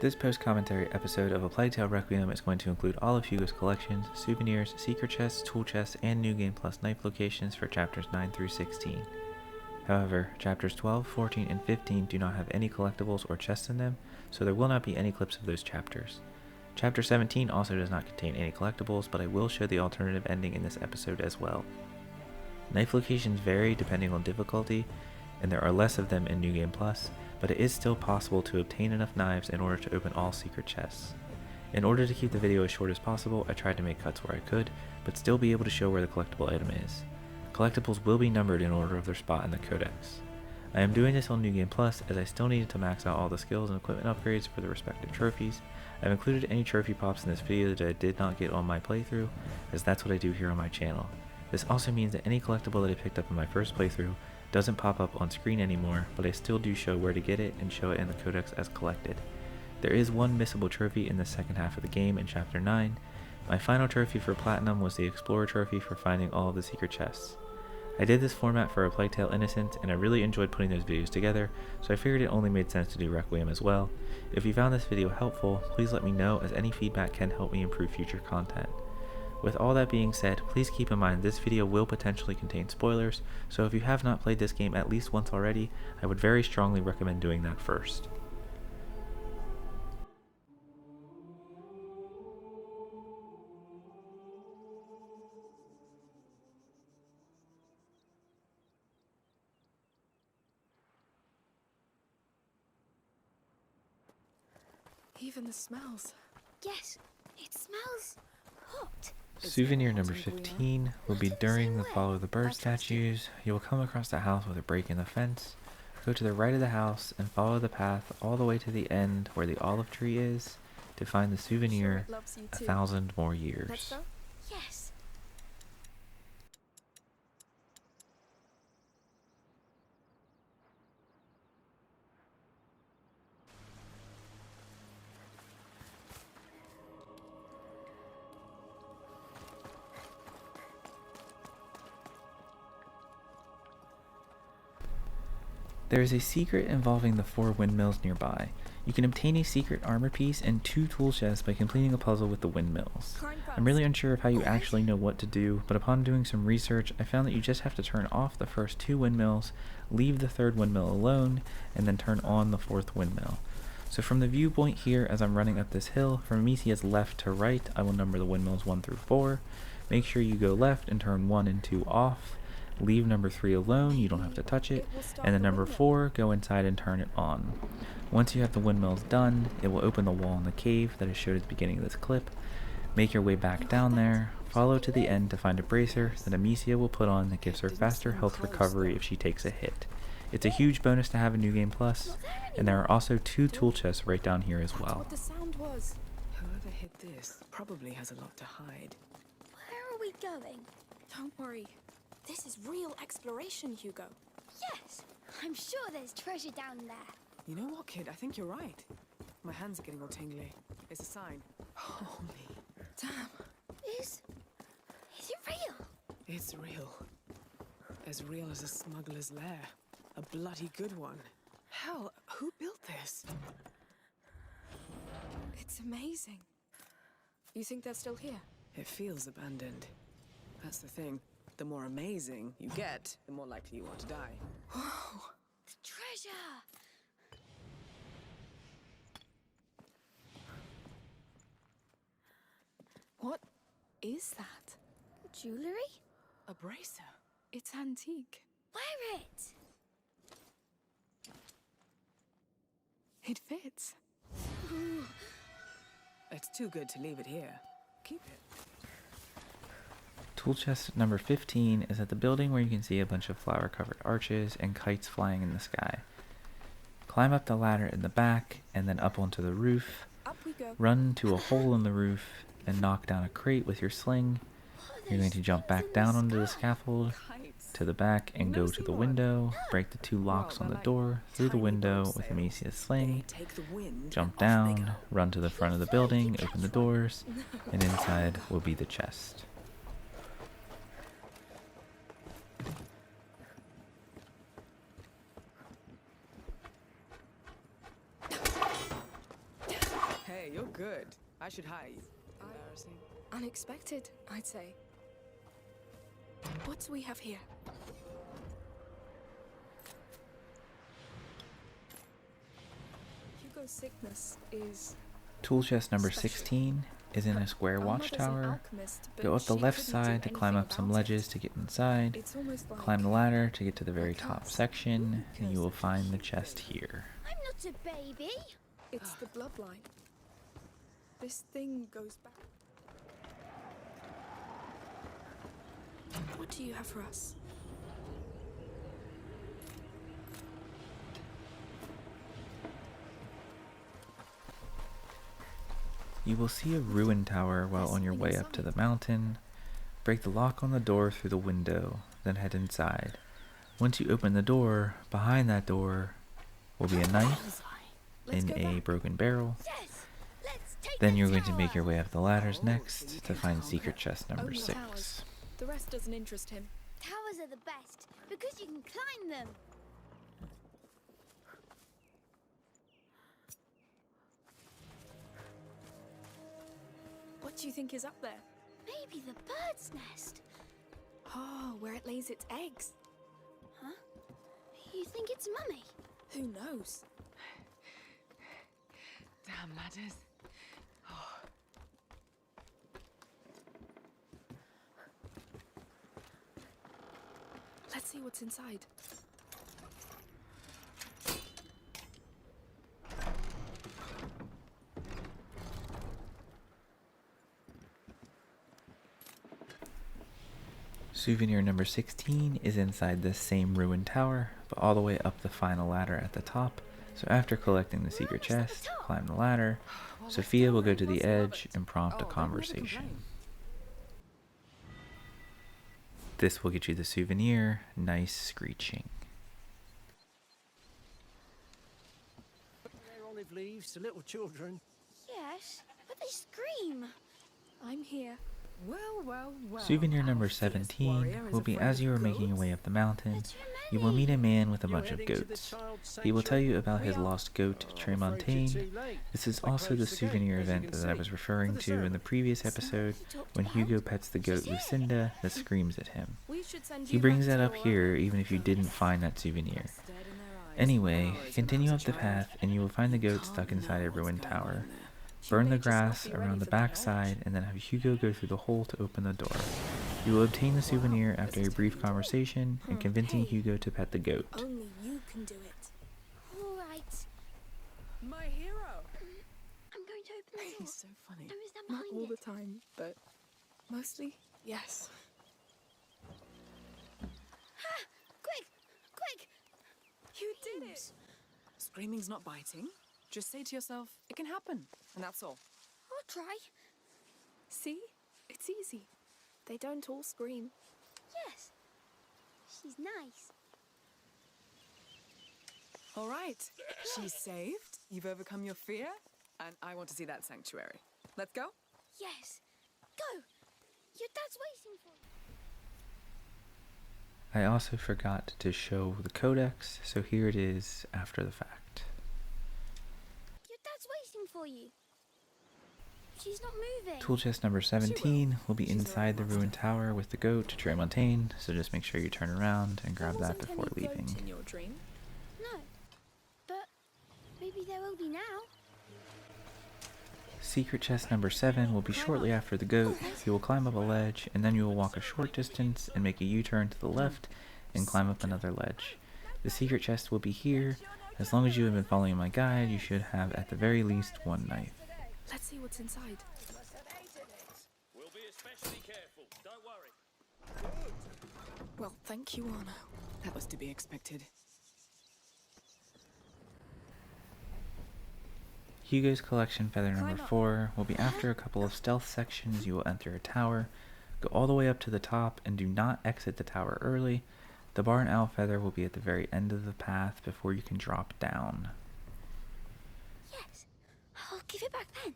This post-commentary episode of A Plague Tale Requiem is going to include all of Hugo's collections, souvenirs, secret chests, tool chests, and New Game Plus knife locations for chapters 9 through 16. However, chapters 12, 14, and 15 do not have any collectibles or chests in them, so there will not be any clips of those chapters. Chapter 17 also does not contain any collectibles, but I will show the alternative ending in this episode as well. Knife locations vary depending on difficulty, and there are less of them in New Game Plus, but it is still possible to obtain enough knives in order to open all secret chests. In order to keep the video as short as possible, I tried to make cuts where I could, but still be able to show where the collectible item is. Collectibles will be numbered in order of their spot in the codex. I am doing this on New Game Plus as I still needed to max out all the skills and equipment upgrades for the respective trophies. I've included any trophy pops in this video that I did not get on my playthrough, as that's what I do here on my channel. This also means that any collectible that I picked up in my first playthrough doesn't pop up on screen anymore, but I still do show where to get it and show it in the codex as collected. There is one missable trophy in the second half of the game in chapter 9. My final trophy for platinum was the Explorer trophy for finding all of the secret chests. I did this format for A Plague Tale Innocent, and I really enjoyed putting those videos together, so I figured it only made sense to do Requiem as well. If you found this video helpful, please let me know, as any feedback can help me improve future content. With all that being said, please keep in mind this video will potentially contain spoilers, so if you have not played this game at least once already, I would very strongly recommend doing that first. Even the smells. Yes, it smells hot. Souvenir number 15 will be during the Follow the Bird statues. You will come across the house with a break in the fence. Go to the right of the house and follow the path all the way to the end where the olive tree is to find the souvenir 1,000 more years. Let's go? Yes. There is a secret involving the 4 windmills nearby. You can obtain a secret armor piece and 2 tool chests by completing a puzzle with the windmills. I'm really unsure of how you actually know what to do, but upon doing some research, I found that you just have to turn off the first 2 windmills, leave the 3rd windmill alone, and then turn on the 4th windmill. So from the viewpoint here, as I'm running up this hill, from Amicia's left to right, I will number the windmills 1 through 4. Make sure you go left and turn 1 and 2 off. Leave number 3 alone, you don't have to touch it, and then number 4, go inside and turn it on. Once you have the windmills done, it will open the wall in the cave that is showed at the beginning of this clip. Make your way back down there, follow to the end to find a bracer that Amicia will put on that gives her faster health recovery if she takes a hit. It's a huge bonus to have in New Game Plus, and there are also 2 tool chests right down here as well. What the sound was. Whoever hit this probably has a lot to hide. Where are we going? Don't worry. This is real exploration, Hugo. Yes, I'm sure there's treasure down there. You know what, kid? I think you're right. My hands are getting all tingly. It's a sign. Holy. Damn. Is it real? It's real. As real as a smuggler's lair. A bloody good one. Hell, who built this? It's amazing. You think they're still here? It feels abandoned. That's the thing. The more amazing you get, the more likely you are to die. Whoa! The treasure! What is that? Jewelry? A bracer. It's antique. Wear it! It fits. Ooh. It's too good to leave it here. Keep it. Tool chest number 15 is at the building where you can see a bunch of flower-covered arches and kites flying in the sky. Climb up the ladder in the back and then up onto the roof. Up we go. Run to a hole in the roof and knock down a crate with your sling. You're going to jump back down onto the scaffold, to the back, and go to the window. Break the 2 locks on the door, through the window with Amicia's sling. Jump down, run to the front of the building, open the doors, and inside will be the chest. good. I should hire you. Embarrassing. Unexpected, I'd say. What do we have here? Hugo's sickness is... Tool chest number Special. 16 is in a square Our mother's an watchtower. alchemist, but Go up the she left couldn't do side to climb anything up some about ledges it. to get inside. It's almost like Climb the ladder to get to the very a top curse. section, and you will find the chest here. I'm not a baby. it's the bloodline. This thing goes back. What do you have for us? You will see a ruined tower while on your way up to the mountain. Break the lock on the door through the window, then head inside. Once you open the door, behind that door will be a knife Let's in go a back. broken barrel. Yes. Let's take Then the you're going to tower. make your way up the ladders Oh, so next you to can find help secret her. chest number Only 6. towers. The rest doesn't interest him. Towers are the best because you can climb them. What do you think is up there? Maybe the bird's nest. Oh, where it lays its eggs. Huh? You think it's Mummy? Who knows? Damn matters. Let's see what's inside. Souvenir number 16 is inside this same ruined tower, but all the way up the final ladder at the top. So after collecting the secret chest, climb the ladder. Sophia will go to the edge and prompt a Oh, don't really conversation. complain. This will get you the souvenir, nice screeching. Their olive leaves to little children. Yes, but they scream. I'm here. Well, well, well. Souvenir Our number fierce 17 warrior is will be afraid as of you are making your goats? way up the mountain. It's You will meet a man with a You're bunch of heading to the goats. child's He will tell you about sanctuary? his lost goat, Oh, I'm afraid you're Tramontane. too late. This is I also the closed the gate, souvenir as you event can that I see, was referring for the to in the ceremony. previous episode when Hugo pets the goat Lucinda that screams at him. We should send He you brings back that to up your here even if you didn't find that souvenir. Stared in their eyes Anyway, for hours continue when I up was the a child. path and you will find the goat Can't stuck inside know a what's ruined going on tower. there. She Burn may the just not grass be ready around the for back knowledge. side and then have Hugo go through the hole to open the door. You will obtain the souvenir after a brief conversation and convincing Hey. Hugo to pet the goat. Only you can do it. All right. My hero. I'm going to open the door. He's so funny. Don't stand Not behind all the it. time, but mostly, yes. Quick! Quick! You did it! Screaming's not biting. Just say to yourself, it can happen, and that's all. I'll try. See? It's easy. They don't all scream. Yes. She's nice. All right. She's saved. You've overcome your fear, and I want to see that sanctuary. Let's go. Yes. Go! Your dad's waiting for you. I also forgot to show the codex, so here it is after the fact. Your dad's waiting for you. She's not moving. Tool chest number 17 will be inside the ruined tower with the goat, Tramontane, so just make sure you turn around and grab There that wasn't before any goat leaving. in your dream. No. But maybe there will be now. Secret chest number 7 will be shortly after the goat. You will climb up a ledge, and then you will walk a short distance and make a U-turn to the left and climb up another ledge. The secret chest will be here. As long as you have been following my guide, you should have at the very least one knife. Let's see what's inside. We'll be especially careful. Don't worry. Well, thank you, Arno. That was to be expected. Hugo's collection feather number 4 will be after a couple of stealth sections. You will enter a tower, go all the way up to the top, and do not exit the tower early. The barn owl feather will be at the very end of the path before you can drop down. Yes. I'll give it back then.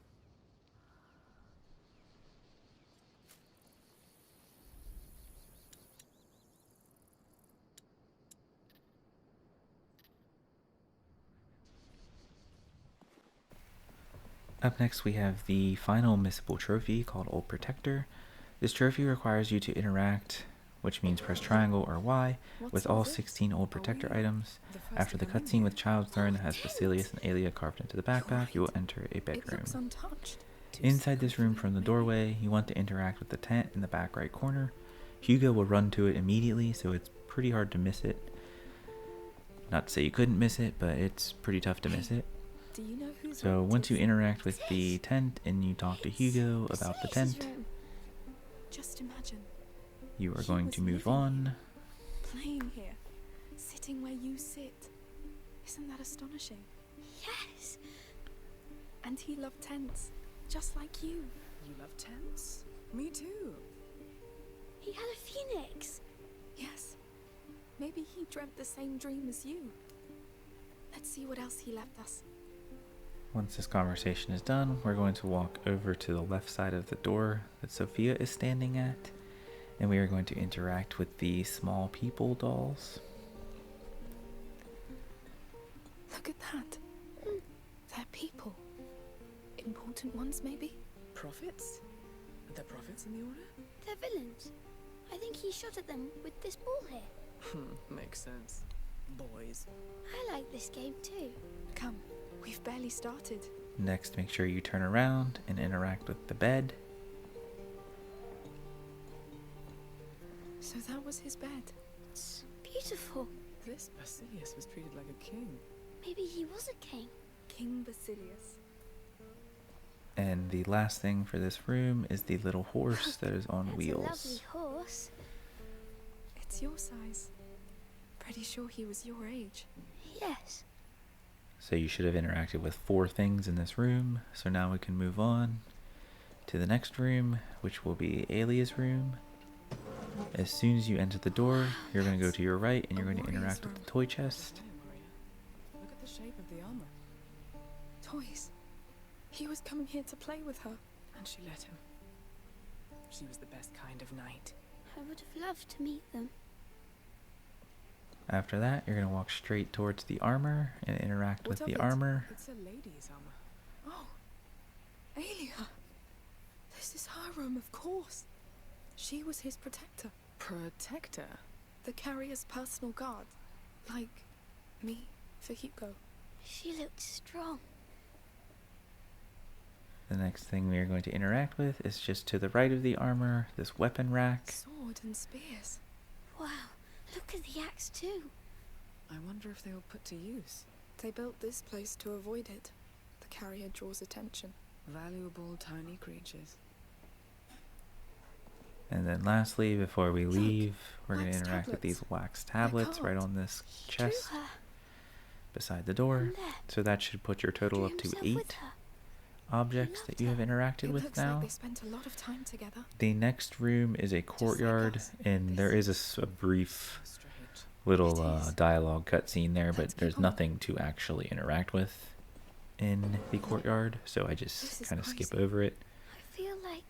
Up next we have the final missable trophy called Old Protector. This trophy requires you to interact, which means press triangle or Y, with all 16 Old Protector items. After the cutscene with Child's Throne that has Basilius and Aelia carved into the backpack, you will enter a It bedroom. looks untouched. Inside this room from the doorway, you want to interact with the tent in the back right corner. Hugo will run to it immediately, so it's pretty hard to miss it. Not to say you couldn't miss it, but it's pretty tough to miss it. Do you know who's So once you interact with the tent and you talk to Hugo about the tent, Just imagine. you are He going was to move living on. Playing here. Sitting where you sit. Isn't that astonishing? Yes. And he loved tents. Just like you. You love tents? Me too. He had a phoenix. Yes. Maybe he dreamt the same dream as you. Let's see what else he left us. Once this conversation is done, we're going to walk over to the left side of the door that Sophia is standing at, and we are going to interact with the small people dolls. Look at that. They're people. Important ones, maybe? Prophets? The prophets in the order? They're villains. I think he shot at them with this ball here. Makes sense. Boys. I like this game too. Come, we've barely started. Next, make sure you turn around and interact with the bed. So that was his bed. It's beautiful. This Basilius was treated like a king. Maybe he was a king. King Basilius. And the last thing for this room is the little horse that is on That's wheels. a lovely horse. It's your size. Pretty sure he was your age. Yes. So you should have interacted with 4 things in this room. So now we can move on to the next room, which will be Aelia's room. As soon as you enter the door, you're going to go to your right and you're going to interact with the toy chest. Look at the shape of the armor. Toys. He was coming here to play with her. And she let him. She was the best kind of knight. I would have loved to meet them. After that, you're going to walk straight towards the armor and interact What with of the it? armor. It's a lady's armor. Oh. Aelia. This is her room, of course. She was his protector. Protector? The carrier's personal guard. Like me for Hugo. She looked strong. The next thing we are going to interact with is just to the right of the armor, this weapon rack. Sword and spears. Wow. Look at the axe too. I wonder if they were put to use. They built this place to avoid it. The carrier draws attention. Valuable tiny creatures. And then lastly, before we leave, we're going to wax interact with tablets. these wax tablets right can't. on this He drew chest her. beside the door. And there. So that should put your total Drew up to himself 8 with her. objects that you have interacted It with looks now. like they spent a lot of time together. The next room is a courtyard, us. and there is a brief Strange. little It is. dialogue cutscene there, but That's there's people. nothing to actually interact with in the courtyard, so I This just is kind of skip crazy. over it. I feel like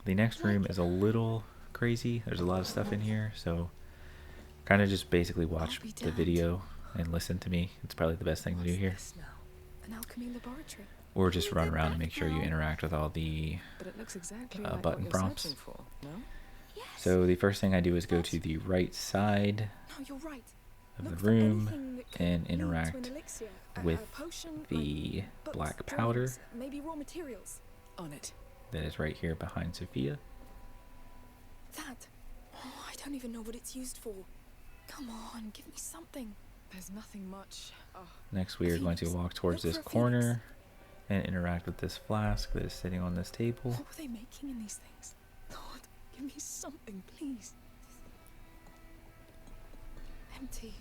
The next room is a little crazy. There's a lot of stuff in here, so kind of just basically watch be the damned. video and listen to me. It's probably the best thing to do here. What's this now? An alchemy laboratory. Or just Can we run go around and back make sure you now? interact with all the... But it looks exactly button like what you're prompts. searching for, no? yes. So the first thing I do is go to the right side No, you're right. of Look the for room anything that could and lead to an interact elixir, a with potion, the like books, black powder drawings, maybe raw materials. On it. that is right here behind Sophia. That. Oh, I don't even know what it's used for. Come on, give me something. There's nothing much. Oh, Next we are going to Phoenix. walk towards Look this for a phoenix. corner and interact with this flask that is sitting on this table. What were they making in these things? Lord, give me something, please. Empty.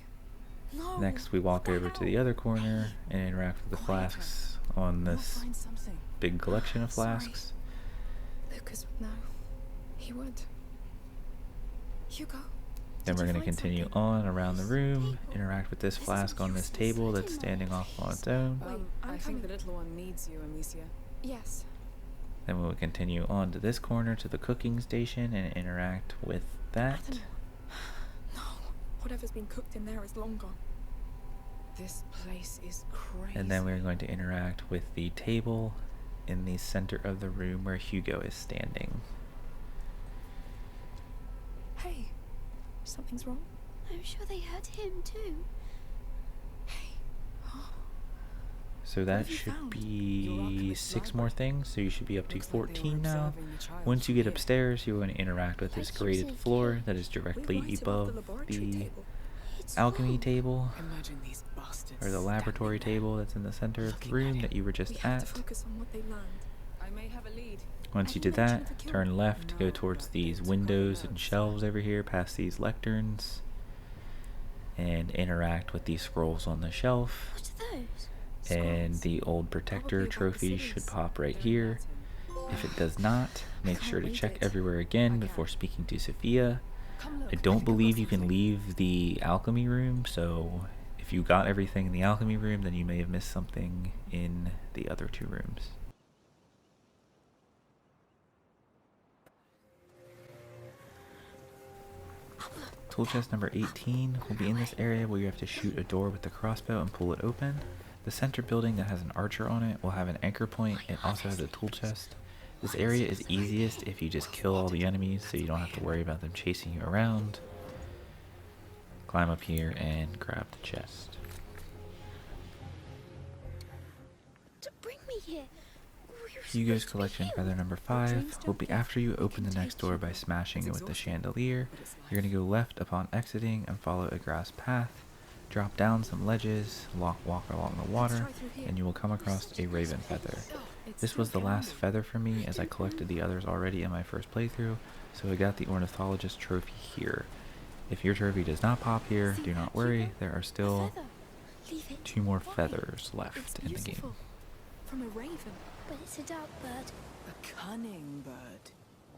No. Next we walk what over to hell? the other corner and interact with the Quiet. flasks on we'll this find something. big collection of Sorry. flasks. Lucas would know. He would. Hugo. Then did we're you going to find continue something? on around the room, Table. interact with this This is flask on this useless. table I that's didn't standing know off on this. its own. Wait, I'm I think coming. the little one needs you, Amicia. Yes. Then we will continue on to this corner to the cooking station and interact with that. I don't know. No. Whatever's been cooked in there is long gone. This place is crazy. And then we're going to interact with the table in the center of the room where Hugo is standing. Hey, something's wrong? I'm sure they hurt him too. Hey. So What that have you should found? be 6 more things, so you should be up to Looks like they were 14 now. observing the child Once you from get here. upstairs, you're going to interact with this Like you graded said, floor Kay. that is We're directly right above above the laboratory the table. It's alchemy wrong. table, Imagine these bastards. or the laboratory standing table that's in the center of the looking room at that you were We just have to at. focus on what they learned. there. I may have a lead. Once you Any did mention that, of the cure? turn left, go No, towards but these it's windows quite and low, shelves so- over here, past these lecterns, and interact with these scrolls on the shelf. What are those? And Scrolls. the old protector Probably about the trophy should cities. pop right They're here. Latin. If it does not, make can't sure to read check it. everywhere again I before can. speaking to Sophia. Come look. I don't think I've got believe you can something. leave the alchemy room, so if you got everything in the alchemy room, then you may have missed something in the other 2 rooms. Tool chest number 18 will be in this area where you have to shoot a door with the crossbow and pull it open. The center building that has an archer on it will have an anchor point. It also has a tool chest. This area is easiest if you just kill all the enemies, so you don't have to worry about them chasing you around. Climb up here and grab the chest. To bring me here. We were Hugo's supposed to be collection healed. feather number Our 5 dreams will don't be give. after you We open can the next take door you. by smashing it with the exhausting, chandelier. but it's You're going to life. go left upon exiting and follow a grass path. Drop down some ledges, walk along the water, try through here. and you will come across a raven feather. It's This still was the last pounding. feather for me, as I collected the others already in my first playthrough, so I got the Ornithologist trophy here. If your trophy does not pop here, See do not that, worry, Hugo? there are A still feather. Leave it. 2 more Why? feathers It's left in the game. beautiful. From a raven. But it's a dark bird. A cunning bird.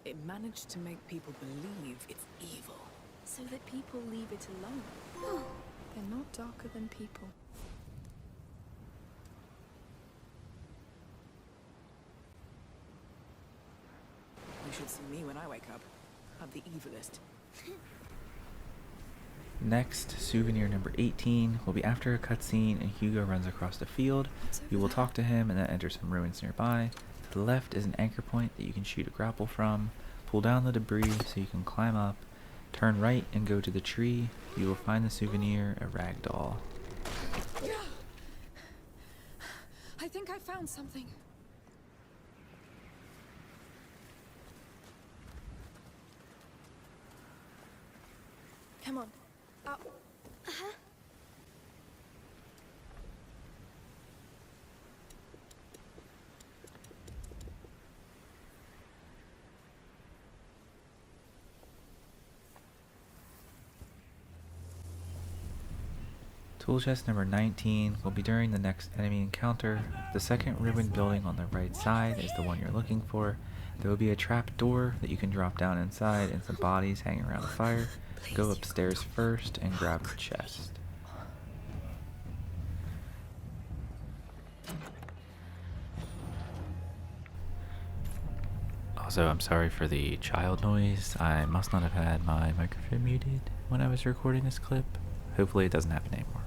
It managed to make people believe it's evil. So that people leave it alone. Oh, They're not darker than people. You should see me when I wake up. I'm the evilest. Next, souvenir number 18 will be after a cutscene and Hugo runs across the field. What's You over will there? talk to him and then enter some ruins nearby. To the left is an anchor point that you can shoot a grapple from. Pull down the debris so you can climb up. Turn right and go to the tree. You will find the souvenir, a rag doll. I think I found something. Come on. Up. Tool chest number 19 will be during the next enemy encounter. The second ruined building on the right side is the one you're looking for. There will be a trap door that you can drop down inside and some bodies hanging around the fire. Go upstairs first and grab the chest. Also, I'm sorry for the child noise. I must not have had my microphone muted when I was recording this clip. Hopefully it doesn't happen anymore.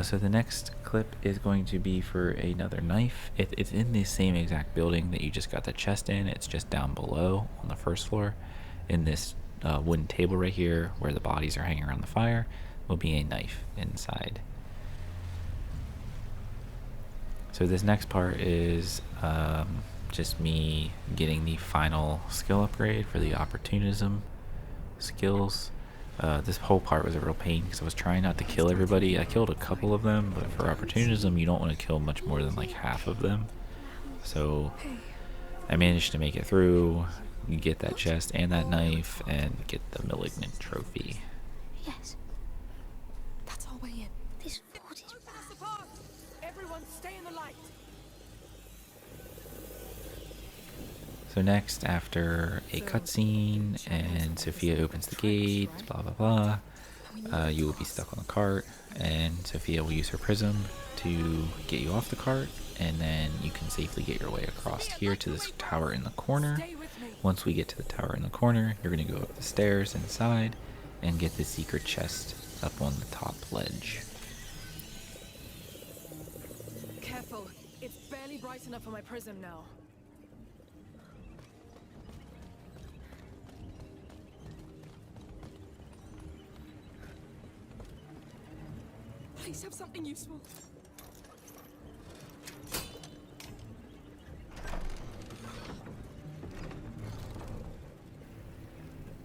So the next clip is going to be for another knife. It's in the same exact building that you just got the chest in. It's just down below on the first floor. In this wooden table right here where the bodies are hanging around the fire will be a knife inside. So this next part is just me getting the final skill upgrade for the Opportunism skills. This whole part was a real pain because I was trying not to kill everybody. I killed a couple of them, but for Opportunism you don't want to kill much more than like half of them. So I managed to make it through, get that chest and that knife, and get the Malignant trophy. yes. That's our way in. This fort is bad. Everyone stay in the light. So next, after a cutscene and Sophia opens the gates, blah blah blah, you will be stuck on the cart, and Sophia will use her prism to get you off the cart, and then you can safely get your way across here to this tower in the corner. Stay with me. Once we get to the tower in the corner, you're going to go up the stairs inside and get the secret chest up on the top ledge. Careful. It's barely bright enough for my prism now. Please have something useful.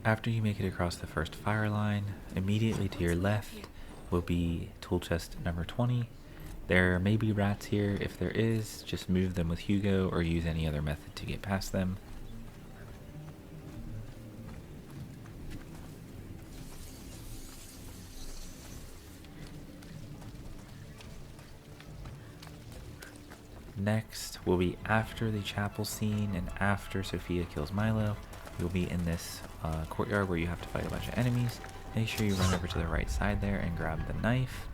After you make it across the first fire line, immediately to your left will be tool chest number 20. There may be rats here. If there is, just move them with Hugo or use any other method to get past them. Next will be after the chapel scene and after Sophia kills Milo. You'll be in this courtyard where you have to fight a bunch of enemies. Make sure you run over to the right side there and grab the knife.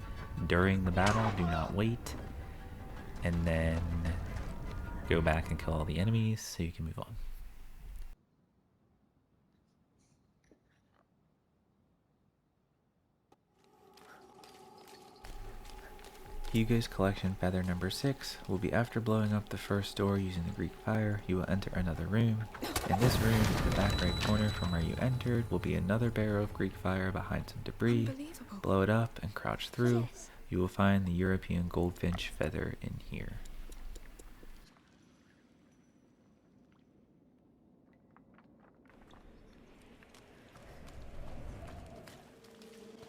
During the battle, do not wait. And then go back and kill all the enemies so you can move on. Hugo's collection feather number 6 will be after blowing up the first door using the Greek fire. You will enter another room. In this room, in the back right corner from where you entered, will be another barrel of Greek fire behind some debris. Blow it up and crouch through. You will find the European Goldfinch feather in here.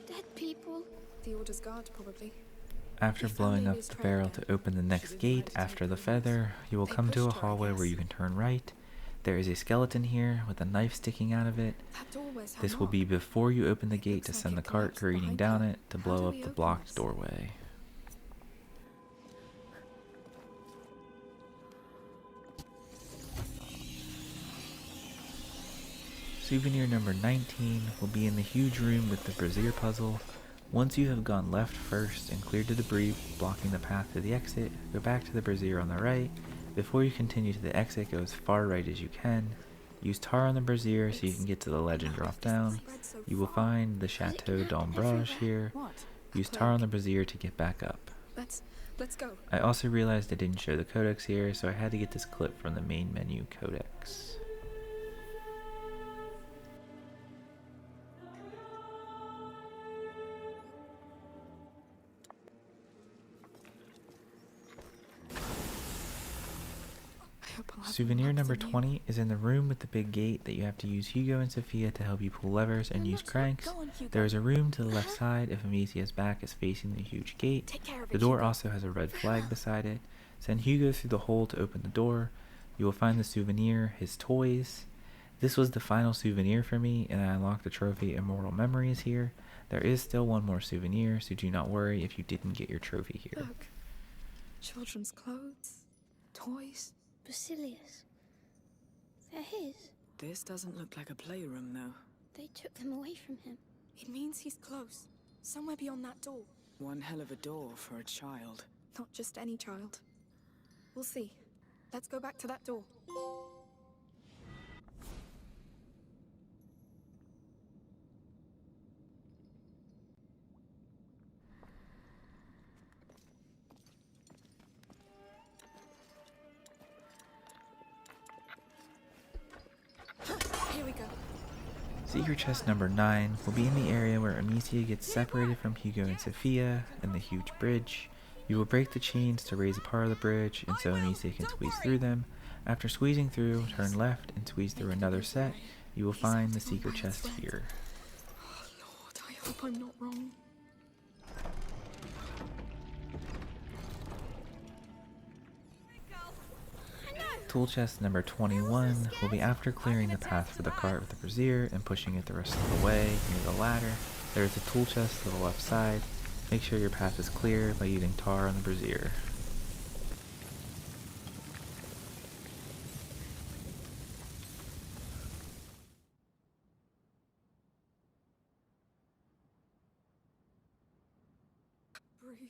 Dead people. The Order's guard, probably. After blowing up the barrel to open the next gate after the feather, you will come to a hallway where you can turn right. There is a skeleton here with a knife sticking out of it. This will be before you open the gate to send the cart careening down it to blow up the blocked doorway. Souvenir number 19 will be in the huge room with the brazier puzzle. Once you have gone left first and cleared the debris blocking the path to the exit, go back to the brazier on the right. Before you continue to the exit, go as far right as you can. Use tar on the brazier so you can get to the ledge and drop down. You will find the Chateau d'Ombrage here. Use tar on the brazier to get back up. Let's go. I also realized I didn't show the codex here, so I had to get this clip from the main menu codex. Souvenir number 20 is in the room with the big gate that you have to use Hugo and Sophia to help you pull levers and use cranks. There is a room to the left side if Amicia's back is facing the huge gate. The door also has a red flag beside it. Send Hugo through the hole to open the door. You will find the souvenir, his toys. This was the final souvenir for me, and I unlocked the trophy Immortal Memories here. There is still one more souvenir, so do not worry if you didn't get your trophy here. Look. Children's clothes. Toys. Basilius. They're his. This doesn't look like a playroom, though. They took them away from him. It means he's close. Somewhere beyond that door. One hell of a door for a child. Not just any child. We'll see. Let's go back to that door. Here we go. Secret chest number 9 will be in the area where Amicia gets separated from Hugo and Sophia and the huge bridge. You will break the chains to raise a part of the bridge, and so Amicia can squeeze through them. After squeezing through, turn left and squeeze through another set. You will find the secret chest here. Oh, Lord, I hope I'm not wrong. Tool chest number 21 will be after clearing the path for the cart with the brazier and pushing it the rest of the way near the ladder. There is a tool chest to the left side. Make sure your path is clear by using tar on the brazier. Breathe.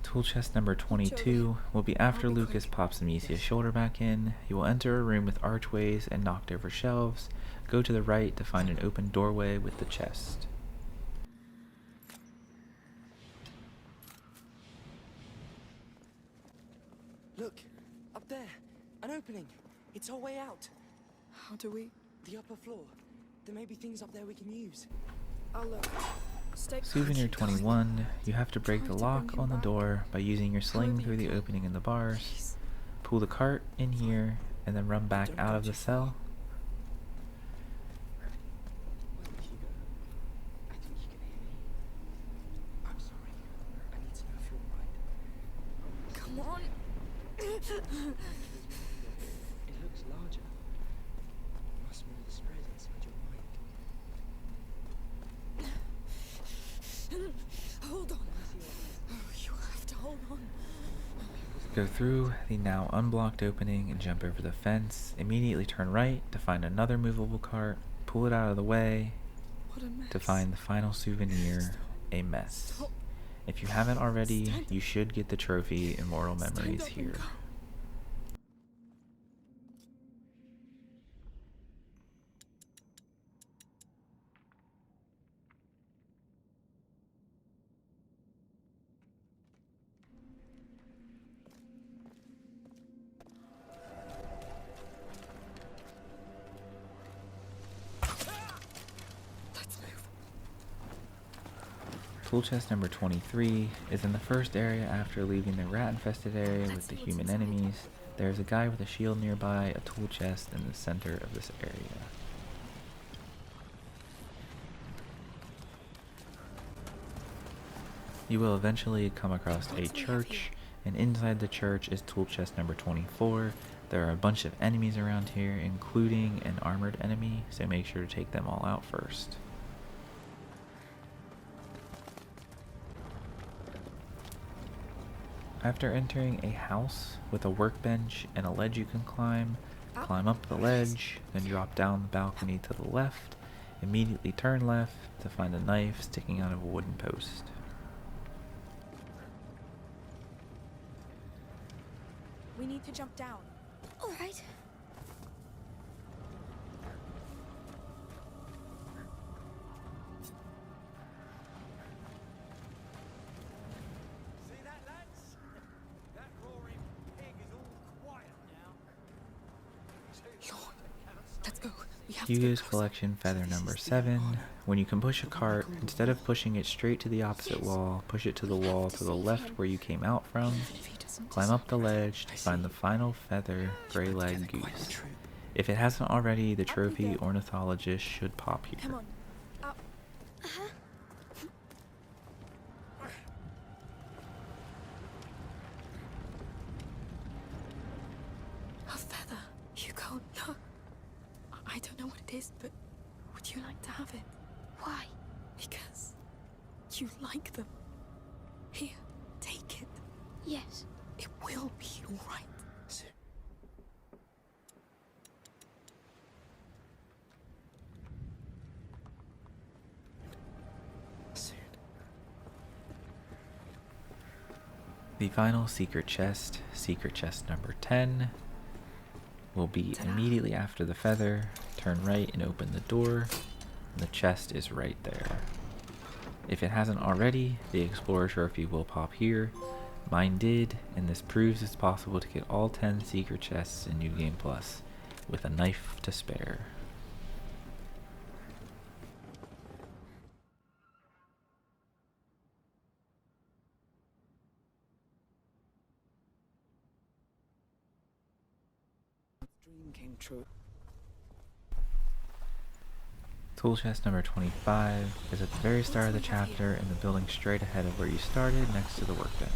Tool chest number 22 will be after Lucas pops Amicia's shoulder back in. You will enter a room with archways and knocked over shelves. Go to the right to find an open doorway with the chest. Look, up there, an opening. It's our way out. How do we? The upper floor. There may be things up there we can use. I'll look. Stay. Souvenir 21, you have to break the Trying to lock bring him on the back. door by using your sling However through you the can. opening in the bars. Please. Pull the cart in here, and then run back Don't out go of the too far. cell. Well, Hugo, I think you can hear me. I'm sorry. I need to know if you're right. Come on. It looks larger. Must mean the spread inside your mind. Hold on. Oh, you have to hold on. Go through the now unblocked opening and jump over the fence. Immediately turn right to find another movable cart. Pull it out of the way What a mess. to find the final souvenir, a mess. Stop. If you haven't already, Stand. you should get the trophy Immortal Stand Memories up and here. go. Let's move. Tool chest number 23 is in the first area after leaving the rat-infested area with the human enemies. There is a guy with a shield nearby, a tool chest in the center of this area. You will eventually come across a church, and inside the church is tool chest number 24. There are a bunch of enemies around here, including an armored enemy, so make sure to take them all out first. After entering a house with a workbench and a ledge you can climb up the ledge, then drop down the balcony to the left. Immediately turn left to find a knife sticking out of a wooden post. We need to jump down. All right. See that, lads? That roaring pig is all quiet now. Lord, let's go. We have to Hugo's get closer. collection feather number 7. When you can push a cart, instead of pushing it straight to the opposite wall, push it to the wall to the left where you came out from. If he doesn't Climb up the ledge to find the final feather, Greylag Goose. If it hasn't already, the trophy Ornithologist should pop here. Come on. Up. A feather. Hugo, look. I don't know what it is, but would you like to have it? Why? Because you like them. Here, take it. Yes. It will be all right. Soon. Soon. The final secret chest number 10, will be immediately after the feather. Turn right and open the door. The chest is right there. If it hasn't already, the Explorer trophy will pop here. Mine did, and this proves it's possible to get all 10 secret chests in New Game Plus with a knife to spare. Dream came true. Tool chest number 25 is at the very start of the chapter in the building straight ahead of where you started, next to the workbench.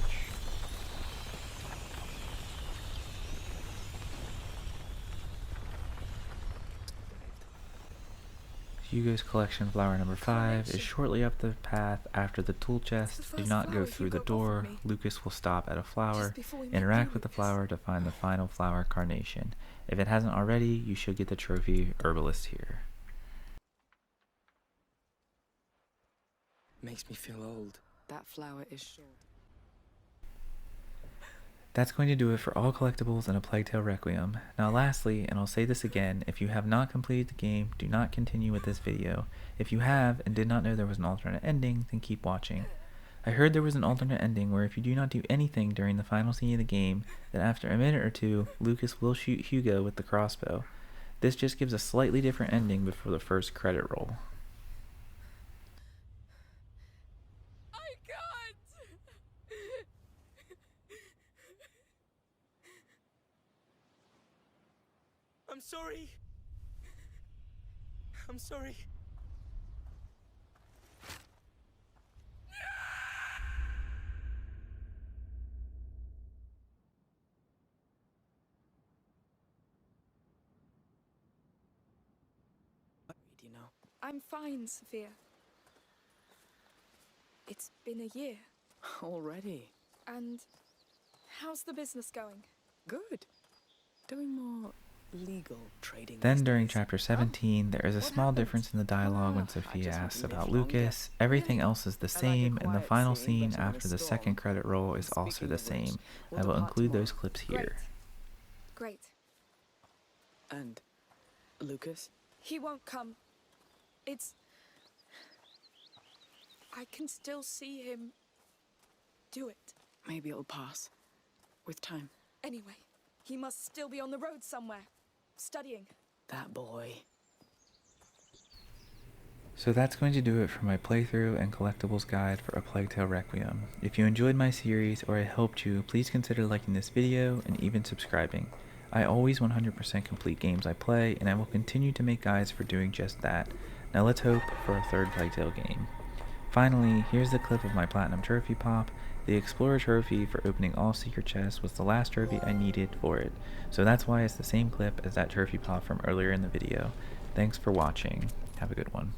Hugo's collection flower number 5 is shortly up the path after the tool chest. Do not go through the door. Lucas will stop at a flower. Interact with the flower to find the final flower, Carnation. If it hasn't already, you should get the trophy Herbalist here. Makes me feel old. That flower is short. That's going to do it for all collectibles in A Plague Tale Requiem. Now lastly, and I'll say this again, if you have not completed the game, do not continue with this video. If you have and did not know there was an alternate ending, then keep watching. I heard there was an alternate ending where if you do not do anything during the final scene of the game, then after a minute or two, Lucas will shoot Hugo with the crossbow. This just gives a slightly different ending before the first credit roll. I can't! I'm sorry. I'm sorry. You know, I'm fine, Sophia. It's been a year. Already. And how's the business going? Good. Doing more legal trading. Then these during days. chapter 17, there is a What small happened? difference in the dialogue when I Sophia just asks hope you about live longer. Lucas. Everything Really? else is the I like a same, and the quiet final scene scene better than a after the storm. second credit roll is also Speaking the of which, same. we'll I will depart include tomorrow. those clips here. Great. And Lucas? He won't come. It's... I can still see him do it. Maybe it'll pass. With time. Anyway, he must still be on the road somewhere, studying. That boy. So that's going to do it for my playthrough and collectibles guide for A Plague Tale Requiem. If you enjoyed my series or I helped you, please consider liking this video and even subscribing. I always 100% complete games I play, and I will continue to make guides for doing just that. Now let's hope for a third Plague Tale game. Finally, here's the clip of my Platinum Trophy pop. The Explorer Trophy for opening all secret chests was the last trophy I needed for it, so that's why it's the same clip as that trophy pop from earlier in the video. Thanks for watching. Have a good one.